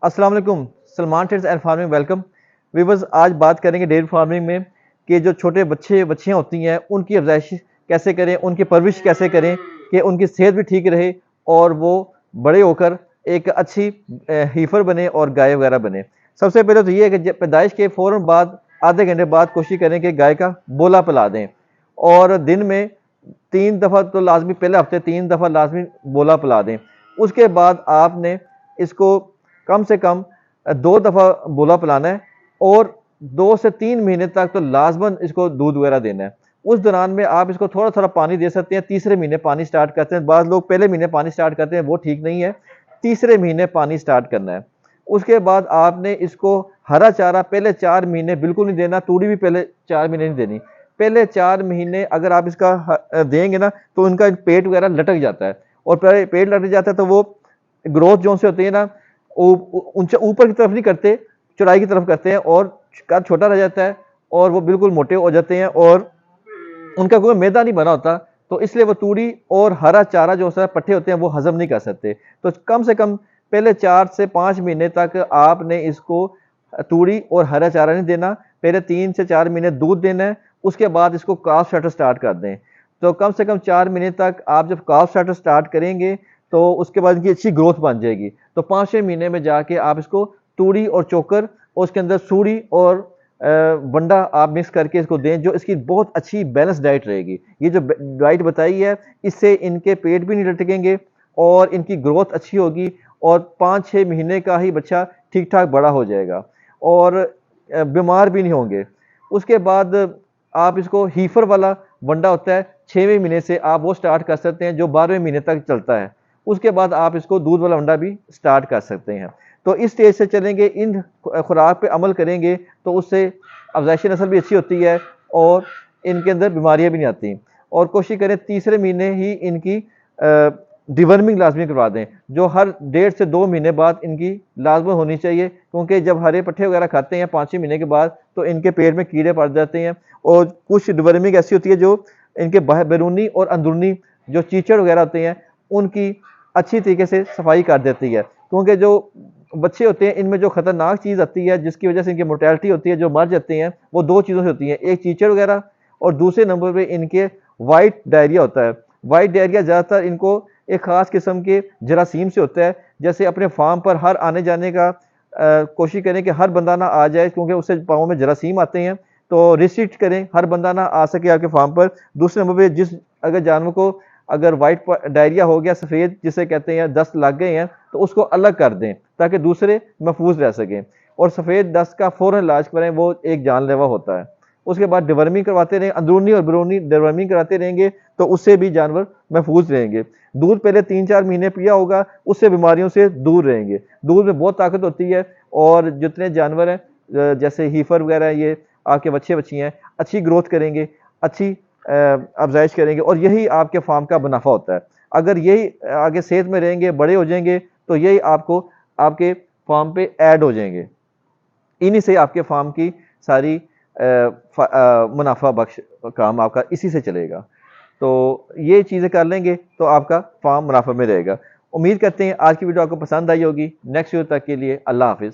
السلام علیکم. Salman trades and farming welcome viewers. آج بات کریں گے ڈیری فارمنگ میں کہ جو چھوٹے بچیاں ہوتی ہیں ان کی افزائش کیسے کریں, ان کی پرورش کیسے کریں کہ ان کی صحت بھی ٹھیک رہے اور وہ بڑے ہو کر ایک اچھی ہیفر بنے اور گائے وغیرہ بنے. سب سے پہلے تو یہ ہے کہ پیدائش کے فوراً بعد آدھے گھنٹے بعد کوشش کریں کہ گائے کا بولا پلا دیں, اور دن میں 3 دفعہ تو لازمی, پہلے ہفتے 3 دفعہ لازمی بولا پلا دیں. اس کے بعد آپ نے اس کو کم سے کم 2 دفعہ بولا پلانا ہے, اور 2 سے 3 مہینے تک تو لازماً اس کو دودھ وغیرہ دینا ہے. اس دوران میں آپ اس کو تھوڑا تھوڑا پانی دے سکتے ہیں. تیسرے مہینے پانی سٹارٹ کرتے ہیں, بعض لوگ پہلے مہینے پانی سٹارٹ کرتے ہیں, وہ ٹھیک نہیں ہے. تیسرے مہینے پانی سٹارٹ کرنا ہے. اس کے بعد آپ نے اس کو ہرا چارہ پہلے 4 مہینے بالکل نہیں دینا, توڑی بھی پہلے 4 مہینے نہیں دینی. پہلے 4 مہینے اگر آپ اس کا دیں گے نا تو ان کا پیٹ وغیرہ لٹک جاتا ہے, اور پیٹ لٹک جاتا ہے تو وہ گروتھ جو سے ہوتی ہے نا اوپر کی طرف نہیں کرتے, چوڑائی کی طرف کرتے ہیں, اور قد چھوٹا رہ جاتا ہے اور وہ بالکل موٹے ہو جاتے ہیں اور ان کا کوئی میدا نہیں بنا ہوتا. تو اس لیے وہ توڑی اور ہرا چارہ جو ہوتا ہے پٹھے ہوتے ہیں وہ ہضم نہیں کر سکتے. تو کم سے کم پہلے 4 سے 5 مہینے تک آپ نے اس کو توڑی اور ہرا چارہ نہیں دینا. پہلے 3 سے 4 مہینے دودھ دینا ہے, اس کے بعد اس کو کالف سٹارٹر سٹارٹ کر دیں. تو کم سے کم 4 مہینے تک آپ جب کالف سٹارٹر سٹارٹ کریں گے تو اس کے بعد ان کی اچھی گروتھ بن جائے گی. تو 5ویں مہینے میں جا کے آپ اس کو توڑی اور چوکر اور اس کے اندر سوڑی اور ونڈا آپ مکس کر کے اس کو دیں, جو اس کی بہت اچھی بیلنس ڈائٹ رہے گی. یہ جو ڈائٹ بتائی ہے اس سے ان کے پیٹ بھی نہیں لٹکیں گے اور ان کی گروتھ اچھی ہوگی, اور 5-6 مہینے کا ہی بچہ ٹھیک ٹھاک بڑا ہو جائے گا اور بیمار بھی نہیں ہوں گے. اس کے بعد آپ اس کو ہیفر والا ونڈا ہوتا ہے 6ویں مہینے سے آپ وہ سٹارٹ کر سکتے ہیں, جو 12ویں مہینے تک چلتا ہے. اس کے بعد آپ اس کو دودھ والا ونڈا بھی سٹارٹ کر سکتے ہیں. تو اس اسٹیج سے چلیں گے, ان خوراک پہ عمل کریں گے تو اس سے افزائش نسل بھی اچھی ہوتی ہے اور ان کے اندر بیماریاں بھی نہیں آتی. اور کوشش کریں تیسرے مہینے ہی ان کی ڈیورمنگ لازمی کروا دیں, جو ہر 1.5 سے 2 مہینے بعد ان کی لازمی ہونی چاہیے, کیونکہ جب ہرے پٹھے وغیرہ کھاتے ہیں 5ویں مہینے کے بعد تو ان کے پیٹ میں کیڑے پڑ جاتے ہیں, اور کچھ ڈیورمنگ ایسی ہوتی ہے جو ان کے بیرونی اور اندرونی جو چیچڑ وغیرہ ہوتے ہیں ان کی اچھی طریقے سے صفائی کر دیتی ہے. کیونکہ جو بچے ہوتے ہیں ان میں جو خطرناک چیز آتی ہے جس کی وجہ سے ان کی مورٹیلٹی ہوتی ہے, جو مر جاتے ہیں, وہ 2 چیزوں سے ہوتی ہیں, ایک چیچڑ وغیرہ اور دوسرے نمبر پہ ان کے وائٹ ڈائریا ہوتا ہے. وائٹ ڈائریا زیادہ تر ان کو ایک خاص قسم کے جراثیم سے ہوتا ہے. جیسے اپنے فارم پر ہر آنے جانے کا کوشش کریں کہ ہر بندہ نہ آ جائے, کیونکہ اس سے پاؤں میں جراثیم آتے ہیں, تو ریسٹرکٹ کریں, ہر بندہ نہ آ سکے آپ کے فارم پر. دوسرے نمبر پہ جس اگر جانور کو اگر وائٹ ڈائریا ہو گیا, سفید جسے کہتے ہیں, دست لگ گئے ہیں, تو اس کو الگ کر دیں تاکہ دوسرے محفوظ رہ سکیں. اور سفید دست کا فوراً علاج کریں, وہ ایک جان لیوا ہوتا ہے. اس کے بعد ڈیورمنگ کرواتے رہیں, اندرونی اور بیرونی ڈیورمنگ کراتے رہیں گے تو اس سے بھی جانور محفوظ رہیں گے. دودھ پہلے 3-4 مہینے پیا ہوگا, اس سے بیماریوں سے دور رہیں گے. دودھ میں بہت طاقت ہوتی ہے, اور جتنے جانور ہیں جیسے ہیفر وغیرہ, یہ آپ کے بچی ہیں, اچھی گروتھ کریں گے, اچھی افزائش کریں گے, اور یہی آپ کے فارم کا منافع ہوتا ہے. اگر یہی آگے صحت میں رہیں گے, بڑے ہو جائیں گے, تو یہی آپ کو آپ کے فارم پہ ایڈ ہو جائیں گے. انہی سے آپ کے فارم کی ساری منافع بخش کام آپ کا اسی سے چلے گا. تو یہ چیزیں کر لیں گے تو آپ کا فارم منافع میں رہے گا. امید کرتے ہیں آج کی ویڈیو آپ کو پسند آئی ہوگی. نیکسٹ ویڈیو تک کے لیے اللہ حافظ.